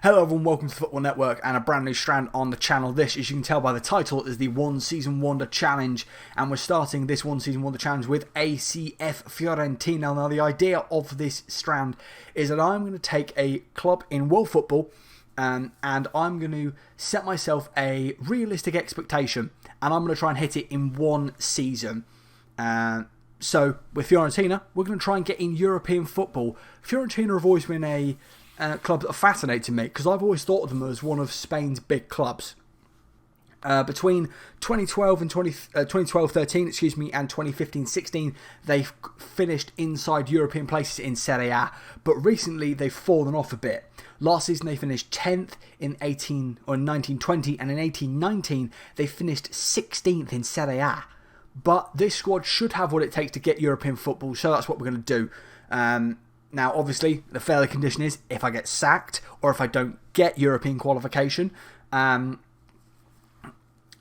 Hello everyone, welcome to the Football Network and a brand new strand on the channel. This, as you can tell by the title, is the One Season Wonder Challenge, and we're starting this One Season Wonder Challenge with ACF Fiorentina. Now the idea of this strand is that I'm going to take a club in world football and I'm going to set myself a realistic expectation and I'm going to try and hit it in one season. So with Fiorentina, we're going to try and get in European football. Fiorentina have always been a club that fascinated me because I've always thought of them as one of Spain's big clubs. Between 2012 and 2012-13, excuse me, and 2015-16, they've finished inside European places in Serie A, but recently they've fallen off a bit. Last season they finished 10th in 19-20, and in 18-19 they finished 16th in Serie A. But this squad should have what it takes to get European football, so that's what we're going to do. Now, obviously, the fairly condition is if I get sacked or if I don't get European qualification. And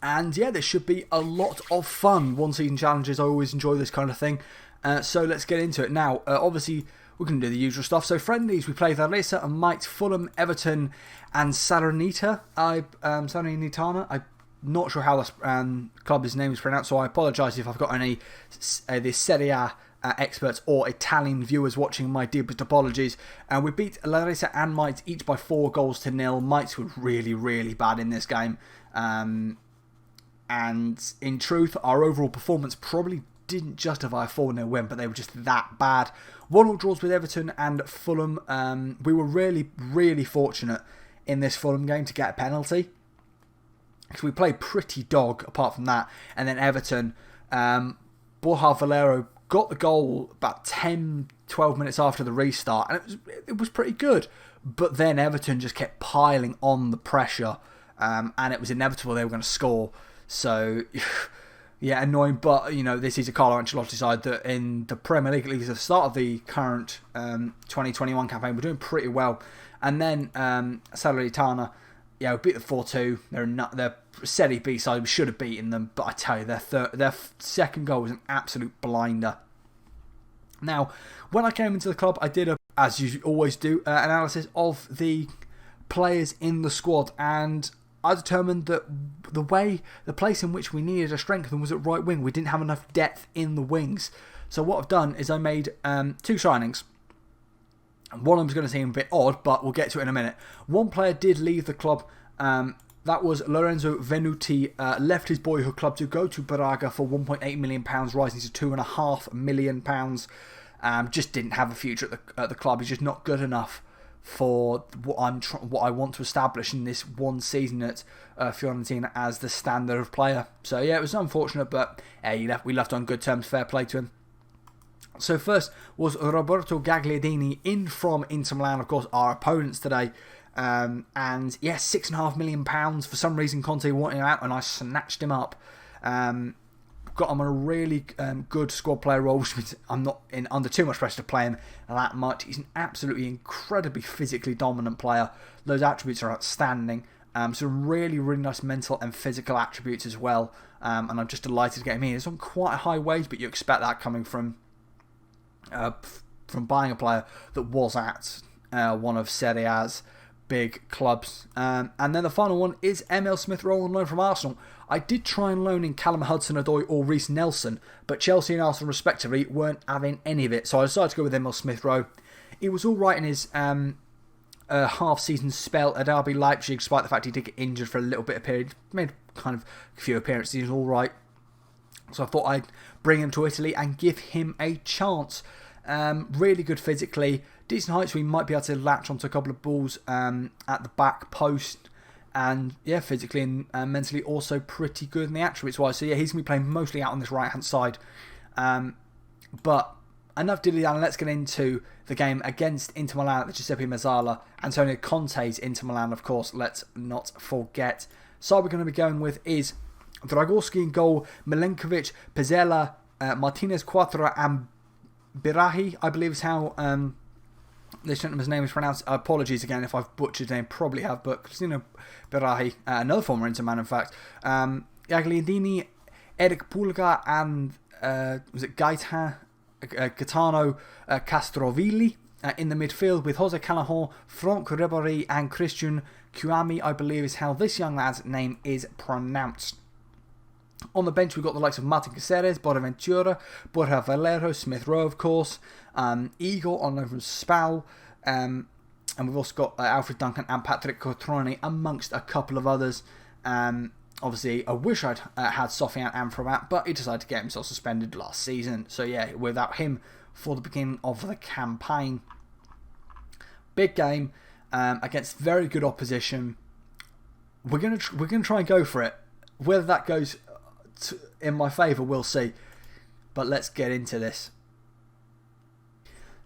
yeah, this should be a lot of fun. One season challenges, I always enjoy this kind of thing. So let's get into it. Now, obviously, we're going to do the usual stuff. So friendlies, we play Larissa and Might, Fulham, Everton and Salernitana. I'm not sure how this club's name is pronounced, so I apologise if I've got any the Serie A experts or Italian viewers watching. My deepest apologies. We beat Larissa and Might each by 4-0. Might were really, really bad in this game. And in truth, our overall performance probably didn't justify a 4-0 win, but they were just that bad. 1-1 draws with Everton and Fulham. We were really, really fortunate in this Fulham game to get a penalty, because we played pretty dog apart from that. And then Everton, Borja Valero got the goal about 10-12 minutes after the restart, and it was pretty good. But then Everton just kept piling on the pressure, and it was inevitable they were going to score. So, yeah, annoying. But, you know, this is a Carlo Ancelotti side that in the Premier League, at least at the start of the current 2021 campaign, we're doing pretty well. And then Salernitana, yeah, we beat the 4-2. They're Serie B side. We should have beaten them, but I tell you, their second goal was an absolute blinder. Now, when I came into the club, I did, as you always do, analysis of the players in the squad, and I determined that the place in which we needed to strengthen was at right wing. We didn't have enough depth in the wings. So what I've done is I made 2 signings. One of them's going to seem a bit odd, but we'll get to it in a minute. One player did leave the club. That was Lorenzo Venuti. Left his boyhood club to go to Braga for £1.8 million, rising to £2.5 million. Just didn't have a future at the club. He's just not good enough for what I want to establish in this one season at Fiorentina as the standard of player. So yeah, it was unfortunate, but we left on good terms. Fair play to him. So first was Roberto Gagliardini in from Inter Milan, of course, our opponents today. And yeah, £6.5 million. For some reason, Conte wanted him out, and I snatched him up. Got him on a really good squad player role, which means I'm not under too much pressure to play him that much. He's an absolutely incredibly physically dominant player. Those attributes are outstanding. Some really, really nice mental and physical attributes as well. And I'm just delighted to get him in. It's on quite a high wage, but you expect that coming from buying a player that was at one of Serie A's big clubs. And then the final one is Emil Smith-Rowe on loan from Arsenal. I did try and loan in Callum Hudson-Odoi or Reece Nelson, but Chelsea and Arsenal respectively weren't having any of it, so I decided to go with Emil Smith-Rowe. He was alright in his half-season spell at RB Leipzig, despite the fact he did get injured for a little bit of period. He made kind of a few appearances, he was alright. So I thought I'd bring him to Italy and give him a chance. Really good physically, decent height, so he might be able to latch onto a couple of balls at the back post. And yeah, physically and mentally also pretty good in the attributes wise. So yeah, he's going to be playing mostly out on this right hand side. But enough dilly-dally, let's get into the game against Inter Milan at the Giuseppe Meazza. Antonio Conte's Inter Milan, of course, let's not forget. So we're going to be going with is Dragowski in goal, Milenkovic, Pizzella, Martinez, Quattro and Birahi, I believe is how this gentleman's name is pronounced. Apologies again if I've butchered his name, probably have, but Cristiano Birahi, another former Inter man in fact. Gagliardini, Eric Pulga and was it Gaetano Castrovilli in the midfield with Jose Callahan, Franck Ribéry and Christian Kouamé, I believe is how this young lad's name is pronounced. On the bench, we've got the likes of Martin Caceres, Bonaventura, Borja Valero, Smith Rowe, of course, Eagle on loan from Spal, and we've also got Alfred Duncan and Patrick Cotrone, amongst a couple of others. Obviously, I wish I'd had Sofiane Amrabat, but he decided to get himself suspended last season. So yeah, without him for the beginning of the campaign. Big game against very good opposition. We're gonna try and go for it. Whether that goes in my favour, we'll see. But let's get into this.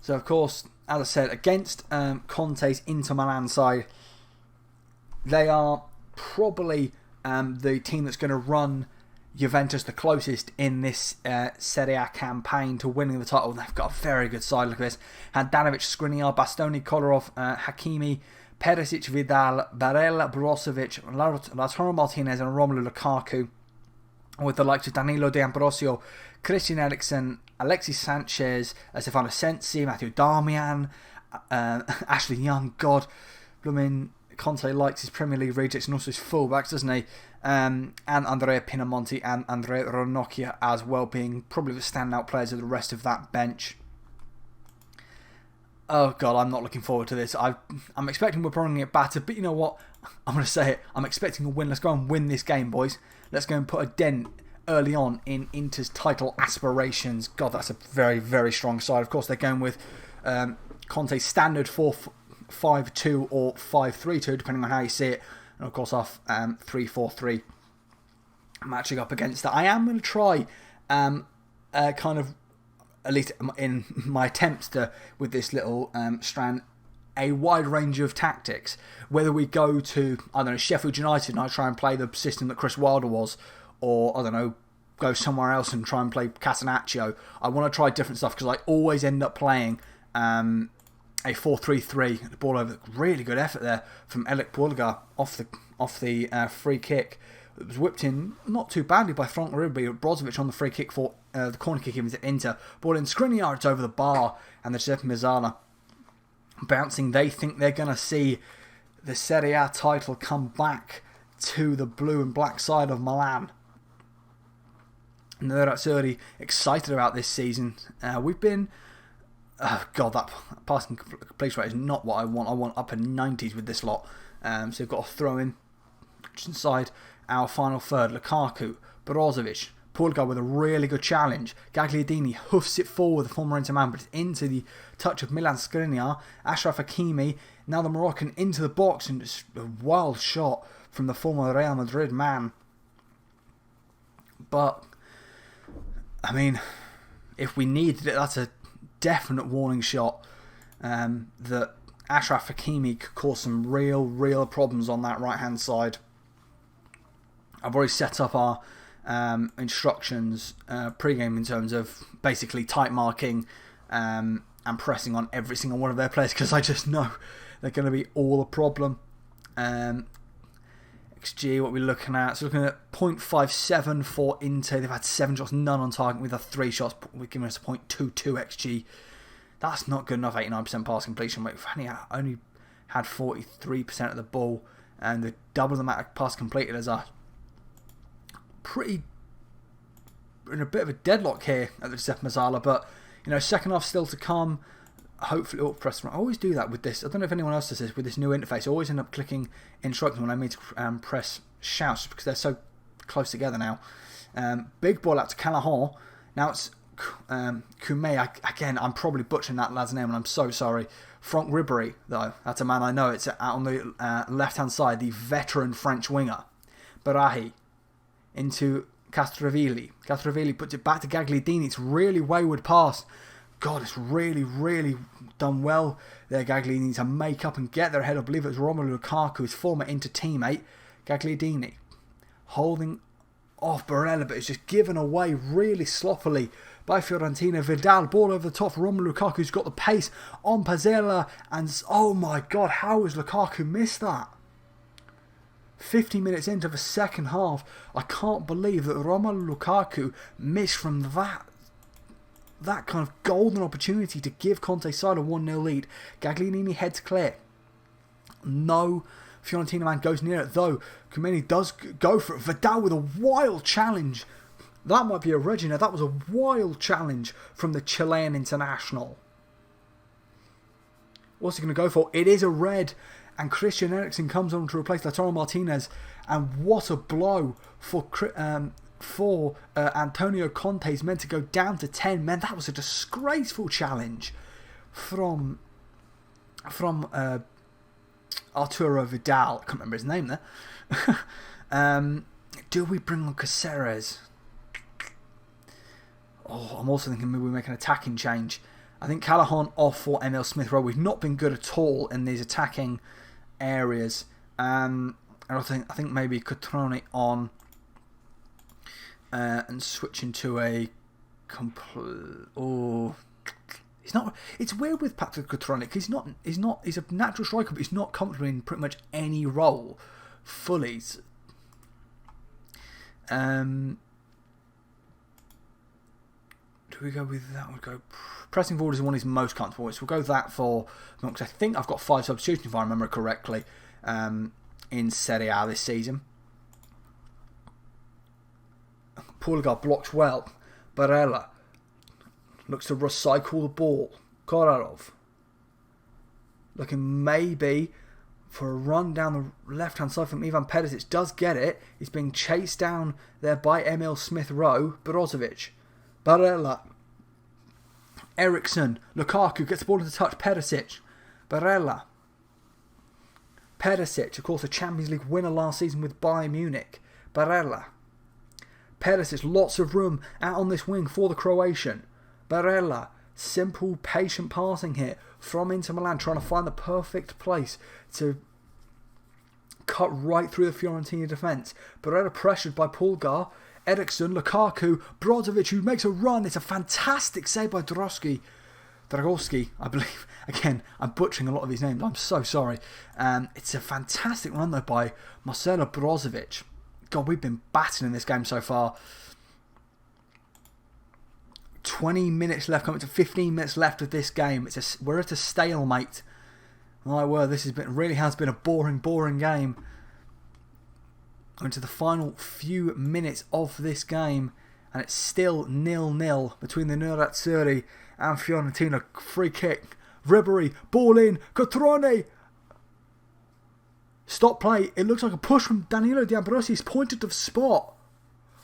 So of course, as I said, against Conte's Inter Milan side, they are probably the team that's going to run Juventus the closest in this Serie A campaign to winning the title. They've got a very good side. Look at this. Handanovic, Skriniar, Bastoni, Kolarov, Hakimi, Perisic, Vidal, Barella, Brozovic, Lautaro Martinez and Romelu Lukaku, with the likes of Danilo D'Ambrosio, Christian Eriksen, Alexis Sanchez, Stefano Sensi, Matthew Darmian, Ashley Young. God, blooming Conte likes his Premier League rejects and also his fullbacks, doesn't he? And Andrea Pinamonti and Andrea Ranocchia as well, being probably the standout players of the rest of that bench. Oh God, I'm not looking forward to this. I'm expecting we're probably going to get battered, but you know what? I'm going to say it. I'm expecting a win. Let's go and win this game, boys. Let's go and put a dent early on in Inter's title aspirations. God, that's a very, very strong side. Of course, they're going with Conte's standard 4-5-2 or 5-3-2, depending on how you see it. And of course, our 3-4-3 matching up against that. I am going to try kind of, at least in my attempts to, with this little strand, a wide range of tactics. Whether we go to, I don't know, Sheffield United and I try and play the system that Chris Wilder was, or, I don't know, go somewhere else and try and play Catenaccio. I want to try different stuff because I always end up playing a 4-3-3. The ball over, really good effort there from Elik Pulgar off the free kick. It was whipped in not too badly by Franck Ribéry. Brozovic on the free kick for the corner kick into Inter. Ball in Skriniar, it's over the bar, and the Giuseppe Meazza bouncing. They think they're going to see the Serie A title come back to the blue and black side of Milan. And they're absolutely excited about this season. We've been... God, that passing completion rate is not what I want. I want upper 90s with this lot. So we've got to throw in just inside our final third. Lukaku, Brozovic, Pulgar with a really good challenge. Gagliardini hoofs it forward, the former Inter man, but it's into the touch of Milan Skriniar. Achraf Hakimi, now the Moroccan, into the box, and just a wild shot from the former Real Madrid man. But, I mean, if we needed it, that's a definite warning shot that Achraf Hakimi could cause some real problems on that right hand side. I've already set up our instructions pre-game in terms of basically tight marking and pressing on every single one of their players, because I just know they're going to be all a problem. XG, what we're looking at, so looking at 0.57 for Inter. They've had 7 shots, none on target. We've had 3 shots, we're giving us a 0.22 XG. That's not good enough. 89% pass completion rate. We've only had 43% of the ball, and the double the amount of pass completed as a pretty in a bit of a deadlock here at the Giuseppe Meazza. But you know, second half still to come. Hopefully, press. I always do that with this. I don't know if anyone else does this with this new interface. I always end up clicking instructions when I mean to press shouts, because they're so close together now. Big ball out to Callahan. Now it's Kouamé. Again, I'm probably butchering that lad's name, and I'm so sorry. Franck Ribéry, though, that's a man I know. It's on the left-hand side, the veteran French winger. Barahi into Castrovilli. Castrovilli puts it back to Gagliardini. It's really wayward pass. God, it's really done well there, Gagliardini, to make up and get there ahead. I believe it was Romelu Lukaku, his former Inter teammate. Gagliardini holding off Barella, but it's just given away really sloppily by Fiorentina. Vidal, ball over the top for Romelu Lukaku, who's got the pace on Pazzella, and oh my God, how has Lukaku missed that? 50 minutes into the second half, I can't believe that Romelu Lukaku missed from that that kind of golden opportunity to give Conte's side a 1-0 lead. Gagliardini heads clear. No Fiorentina man goes near it, though Kumeni does go for it. Vidal with a wild challenge. That might be a Regina. That was a wild challenge from the Chilean international. What's he going to go for? It is a red. And Christian Eriksen comes on to replace Lautaro Martinez. And what a blow for Antonio Conte. He's meant to go down to 10 men. That was a disgraceful challenge from Arturo Vidal. I can't remember his name there. Do we bring on Caceres? Oh, I'm also thinking maybe we make an attacking change. I think Callahan off for Emil Smith-Rowe. We've not been good at all in these attacking areas. And I think maybe Cotrone on and switching to a complete. Oh, he's not. It's weird with Patrick Cotrone. He's a natural striker, but he's not comfortable in pretty much any role fully. Do we go with that? We'll go pressing forward is the one he's most comfortable with. So we'll go that for, because I think I've got 5 substitutions if I remember correctly in Serie A this season. Pulgar blocks well. Barella looks to recycle the ball. Kolarov looking maybe for a run down the left hand side from Ivan Perisic. Does get it. He's being chased down there by Emil Smith-Rowe. Brozovic. Barella. Eriksen. Lukaku gets the ball into touch. Perisic. Barella. Perisic, of course, a Champions League winner last season with Bayern Munich. Barella. Perisic, lots of room out on this wing for the Croatian. Barella. Simple, patient passing here from Inter Milan, trying to find the perfect place to cut right through the Fiorentina defence. Barella pressured by Pulgar. Eriksen, Lukaku, Brozovic, who makes a run. It's a fantastic save by Dragowski, I believe. Again, I'm butchering a lot of these names. I'm so sorry. It's a fantastic run, though, by Marcelo Brozovic. God, we've been battering this game so far. 20 minutes left, coming to 15 minutes left of this game. We're at a stalemate. My word, this really has been a boring game. Into the final few minutes of this game, and it's still 0-0 between the Nerazzurri and Fiorentina. Free kick, Ribery, ball in, Cotrone. Stop play. It looks like a push from Danilo D'Ambrosio. He's pointed to the spot.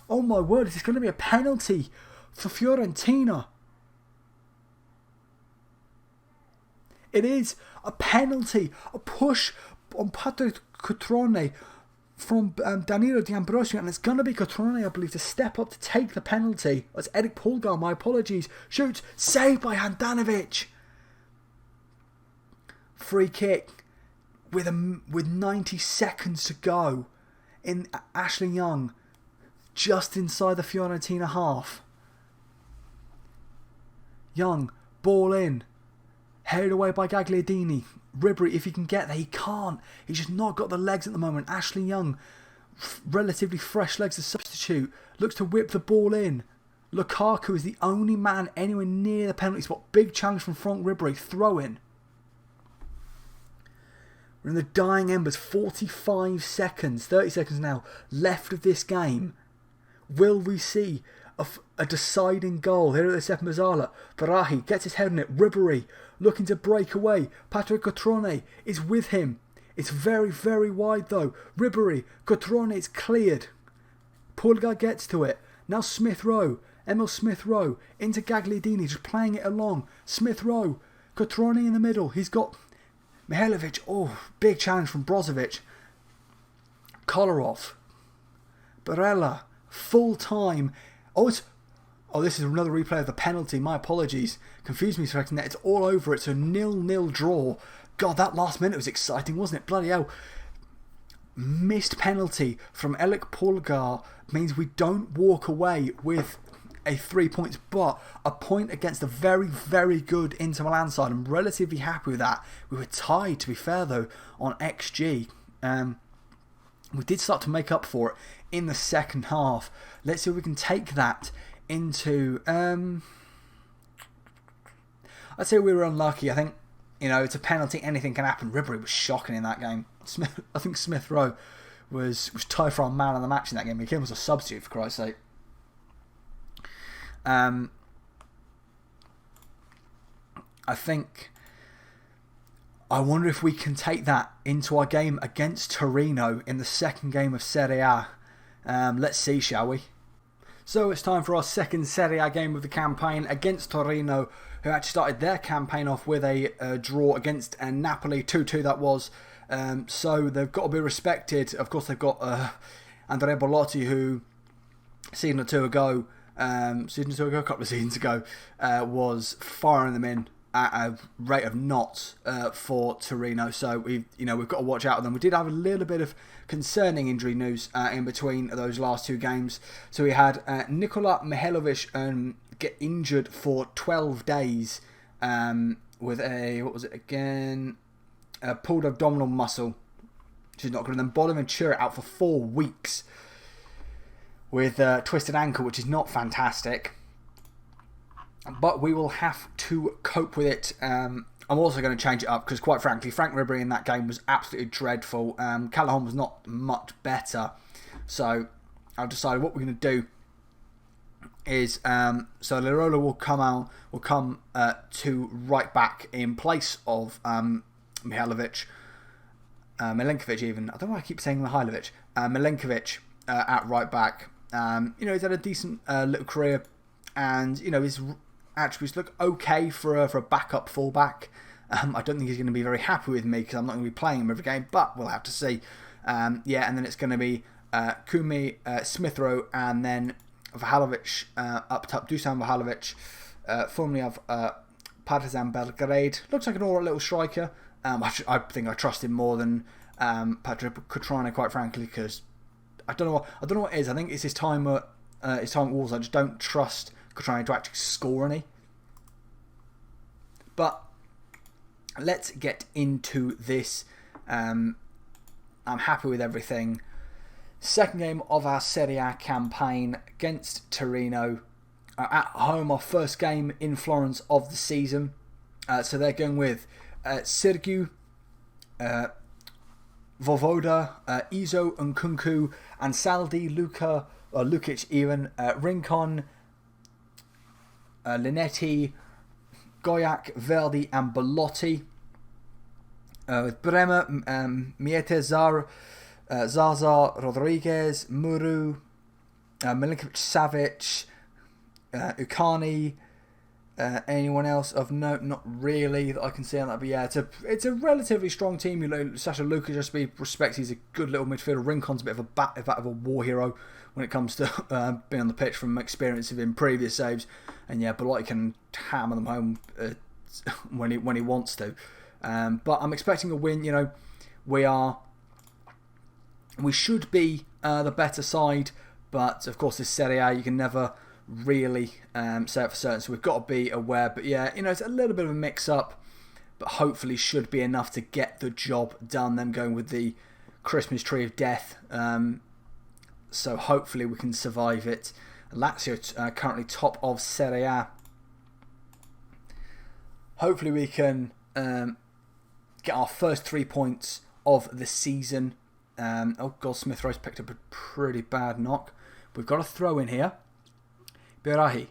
Oh my word, is this going to be a penalty for Fiorentina? It is a penalty. A push on Patrick Cotrone from Danilo D'Ambrosio, and it's going to be Cotrone, I believe, to step up to take the penalty. That's Eric Pulgar, my apologies. Shoots, saved by Handanovic. Free kick with 90 seconds to go in Ashley Young, just inside the Fiorentina half. Young, ball in, headed away by Gagliardini. Ribery, if he can get there, he can't. He's just not got the legs at the moment. Ashley Young, relatively fresh legs to substitute, looks to whip the ball in. Lukaku is the only man anywhere near the penalty spot. Big challenge from Frank Ribery. Throw in. We're in the dying embers. 45 seconds, 30 seconds now left of this game. Will we see a deciding goal here at the Sepp Mazzala? Barahi gets his head on it. Ribery looking to break away. Patrick Cotrone is with him. It's very, very wide though. Ribery, Cotrone, it's cleared. Pulgar gets to it. Now Smith-Rowe. Emil Smith-Rowe into Gagliardini, just playing it along. Smith-Rowe. Cotrone in the middle. He's got Mihailovic. Oh, big challenge from Brozovic. Kolarov. Barella. Full time. Oh, this is another replay of the penalty. My apologies. Confused me for a second there. It's all over. It's a 0-0 draw. God, that last minute was exciting, wasn't it? Bloody hell. Missed penalty from Eric Pulgar means we don't walk away with a 3 points, but a point against a very, very good Inter Milan side. I'm relatively happy with that. We were tied, to be fair, though, on XG. We did start to make up for it in the second half. Let's see if we can take that into I'd say we were unlucky. I think, it's a penalty. Anything can happen. Ribery was shocking in that game. I think Smith Rowe was tied for our man of the match in that game. He came as a substitute, for Christ's sake. I wonder if we can take that into our game against Torino in the second game of Serie A. Let's see, shall we? So it's time for our second Serie A game of the campaign against Torino, who actually started their campaign off with a draw against Napoli, 2-2 that was. So they've got to be respected. Of course, they've got Andrea Bellotti, who a couple of seasons ago, was firing them in at a rate of knots for Torino. So we've got to watch out for them. We did have a little bit of concerning injury news in between those last two games. So we had Nikola Mihailovic get injured for 12 days with a pulled abdominal muscle, which is not good. And then Bonaventura out for 4 weeks with a twisted ankle, which is not fantastic. But we will have to cope with it. I'm also going to change it up because, quite frankly, Frank Ribery in that game was absolutely dreadful. Callahan was not much better. So I've decided what we're going to do is so Lirola will come to right back in place of Milinkovic even. I don't know why I keep saying Mihailovic. Milinkovic at right back. He's had a decent little career, and his attributes look okay for a backup fullback. I don't think he's going to be very happy with me because I'm not going to be playing him every game, but we'll have to see. And then it's going to be Kumi, Smith Rowe, and then Vlahovic up top. Dusan Vlahovic, formerly of Partizan Belgrade. Looks like an alright little striker. I think I trust him more than Patrick Cutrone, quite frankly, because I don't know what it is. I think it's his time at Wolves. I just don't trust Cutrone to actually score any. But let's get into this. I'm happy with everything. Second game of our Serie A campaign against Torino. At home, our first game in Florence of the season. So they're going with Sergiu, Vovoda, Izo, Nkunku, Ansaldi, Lukic even, Rincon, Linetti, Goyak, Verdi and Bellotti. With Bremer, Miete, Zaza, Rodriguez, Muru, Milinkovic, Savic, Ukani. Anyone else of note? Not really that I can see on that. But yeah, it's a relatively strong team. Sasha Lukic, just to be respected, he's a good little midfielder. Rincon's a bit of a war hero when it comes to being on the pitch from experience of in previous saves. And yeah, Bellotti can hammer them home when he wants to. But I'm expecting a win. We should be the better side, but of course this Serie A, you can never really say it for certain, so we've got to be aware. But yeah, it's a little bit of a mix-up, but hopefully should be enough to get the job done. Them going with the Christmas tree of death, so hopefully we can survive it. Lazio currently top of Serie A. Hopefully we can get our first 3 points of the season. Oh God, Smith Rowe's picked up a pretty bad knock. We've got a throw in here. Berahi,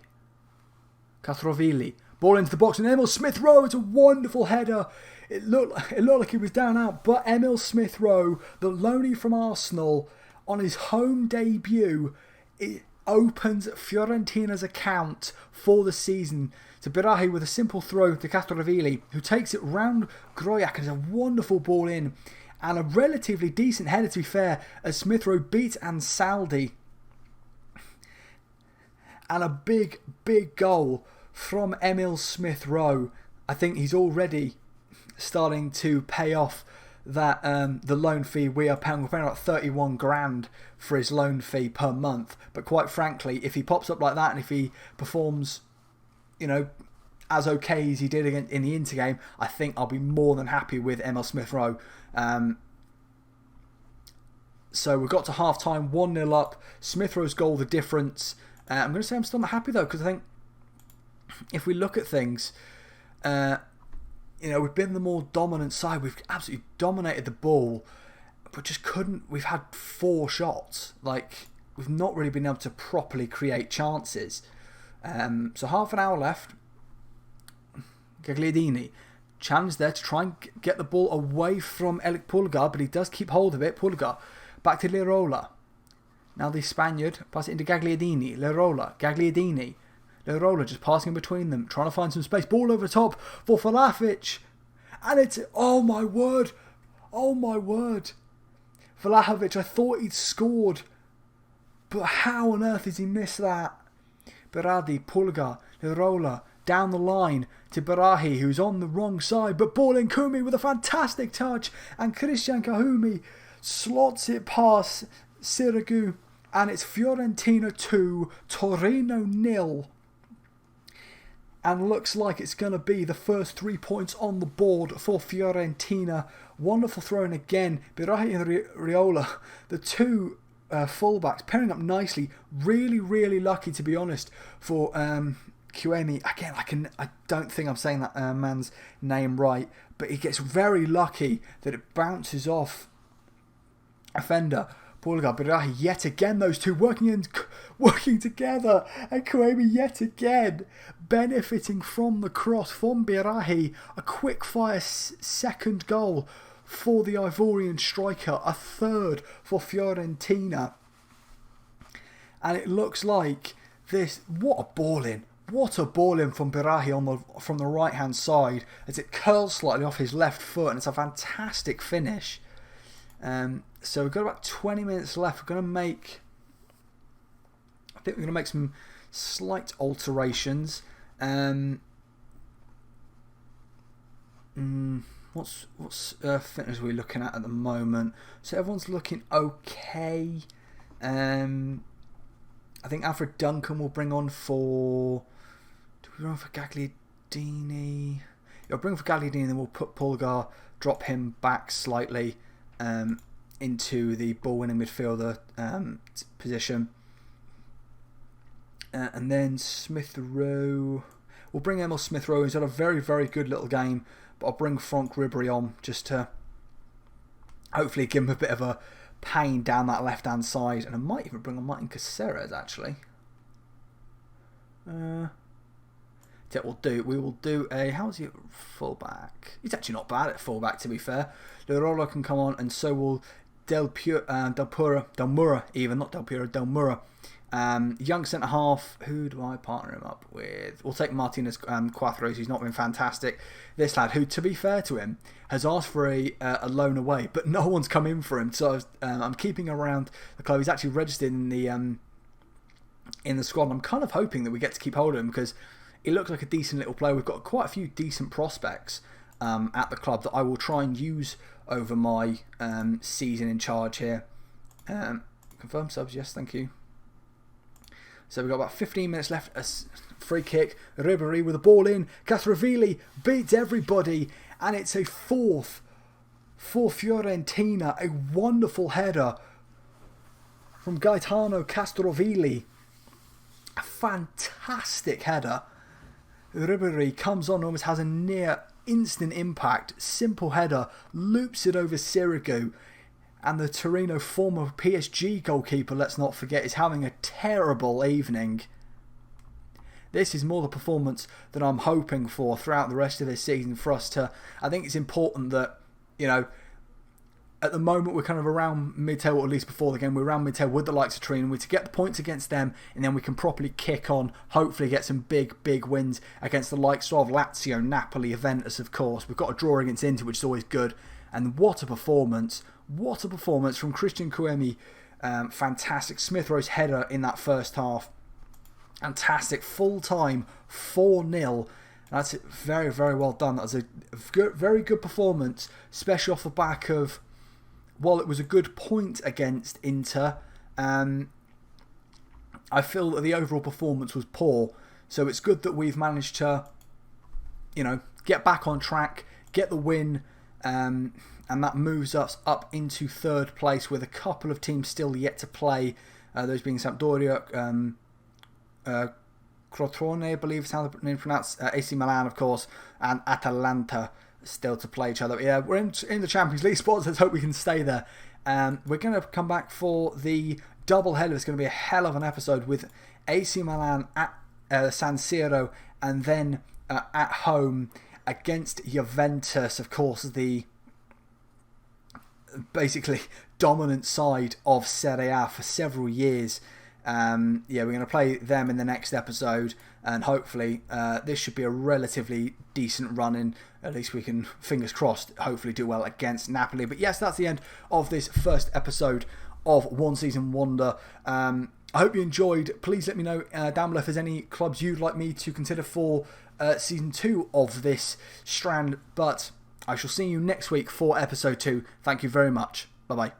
Castrovilli, ball into the box, and Emil Smith Rowe. It's a wonderful header. It looked like he was down out, but Emil Smith Rowe, the loanee from Arsenal, on his home debut, it opens Fiorentina's account for the season. To Berahi with a simple throw to Castrovilli, who takes it round Groyak, and it's a wonderful ball in, and a relatively decent header, to be fair, as Smith Rowe beats Ansaldi. And a big, big goal from Emil Smith Rowe. I think he's already starting to pay off that the loan fee we are paying. We're paying about 31 grand for his loan fee per month. But quite frankly, if he pops up like that and if he performs, as okay as he did in the Inter game, I think I'll be more than happy with Emil Smith Rowe. So we've got to half time, 1-0 up. Smith Rowe's goal, the difference. I'm going to say I'm still not happy though, because I think if we look at things, We've been the more dominant side. We've absolutely dominated the ball, but just couldn't. We've had 4 shots. We've not really been able to properly create chances. So half an hour left. Gagliardini challenge there to try and get the ball away from Eric Pulgar, but he does keep hold of it. Pulgar back to Lirola. Now the Spaniard pass it into Gagliardini. Lirola, Gagliardini. Lirola just passing between them, trying to find some space. Ball over top for Vlahovic. And it's... Oh my word. Oh my word. Vlahovic, I thought he'd scored. But how on earth has he missed that? Berardi, Pulgar, Lirola, down the line to Barahi, who's on the wrong side. But ball in Kumi with a fantastic touch. And Christian Kahumi slots it past Sirigu. And it's Fiorentina 2, Torino 0. And looks like it's going to be the first 3 points on the board for Fiorentina. Wonderful throw-in again. Birahi and Riola, the two fullbacks, pairing up nicely. Really, really lucky, to be honest, for Kouemi. Again, I don't think I'm saying that man's name right, but he gets very lucky that it bounces off offender. Pulgar, Birahi, yet again, those two working together, and Kouemi yet again benefiting from the cross from Birahi. A quick fire second goal for the Ivorian striker, a third for Fiorentina, and it looks like this. What a ball in! What a ball in from Birahi from the right hand side as it curls slightly off his left foot, and it's a fantastic finish. So we've got about 20 minutes left. I think we're going to make some slight alterations. What's fitness are we looking at the moment? So everyone's looking okay. I think Alfred Duncan will bring on for... Do we run for Gagliardini? Yeah, bring for Gagliardini, and then we'll put Pulgar, drop him back slightly into the ball-winning midfielder position. And then Smith Rowe. We'll bring Emil Smith Rowe. He's had a very, very good little game. But I'll bring Franck Ribéry on just to hopefully give him a bit of a pain down that left-hand side. And I might even bring on Martin Caceres, actually. That will do. We will do a... How's he at fullback? He's actually not bad at fullback, to be fair. Lirola can come on, and so will Del Mura, even. Not Del Puro, Del Mura. Young centre-half. Who do I partner him up with? We'll take Martinez Cuatros, who's not been fantastic. This lad, who, to be fair to him, has asked for a loan away, but no one's come in for him. So I'm keeping him around the club. He's actually registered in the squad. I'm kind of hoping that we get to keep hold of him because he looks like a decent little player. We've got quite a few decent prospects at the club that I will try and use over my season in charge here. Confirm subs, yes, thank you. So we've got about 15 minutes left. A free kick. Ribéry with the ball in. Castrovilli beats everybody. And it's a fourth for Fiorentina. A wonderful header from Gaetano Castrovilli. A fantastic header. Ribéry comes on, almost has a near instant impact. Simple header. Loops it over Sirigu. And the Torino former PSG goalkeeper, let's not forget, is having a terrible evening. This is more the performance that I'm hoping for throughout the rest of this season for us to... I think it's important that, at the moment we're kind of around mid-table, or at least before the game, we're around mid-table with the likes of Torino. We're to get the points against them, and then we can properly kick on, hopefully get some big, big wins against the likes of Lazio, Napoli, Juventus, of course. We've got a draw against Inter, which is always good. And what a performance. What a performance from Christian Kouemi. Fantastic. Smith Rowe's header in that first half. Fantastic. Full time. 4-0. That's very, very well done. That was a very good performance. Especially off the back of... While it was a good point against Inter, I feel that the overall performance was poor. So it's good that we've managed to, get back on track, get the win, and that moves us up into third place with a couple of teams still yet to play. Those being Sampdoria, Crotone, I believe is how the name is pronounced. AC Milan, of course, and Atalanta still to play each other. Yeah, we're in the Champions League spots. Let's hope we can stay there. We're going to come back for the double header. It's going to be a hell of an episode with AC Milan at San Siro and then at home against Juventus, of course, the basically dominant side of Serie A for several years. We're going to play them in the next episode, and hopefully this should be a relatively decent run in. At least we can, fingers crossed, hopefully do well against Napoli. But yes, that's the end of this first episode of One Season Wonder. I hope you enjoyed. Please let me know down below if there's any clubs you'd like me to consider for Season 2 of this strand. But I shall see you next week for episode 2. Thank you very much. Bye-bye.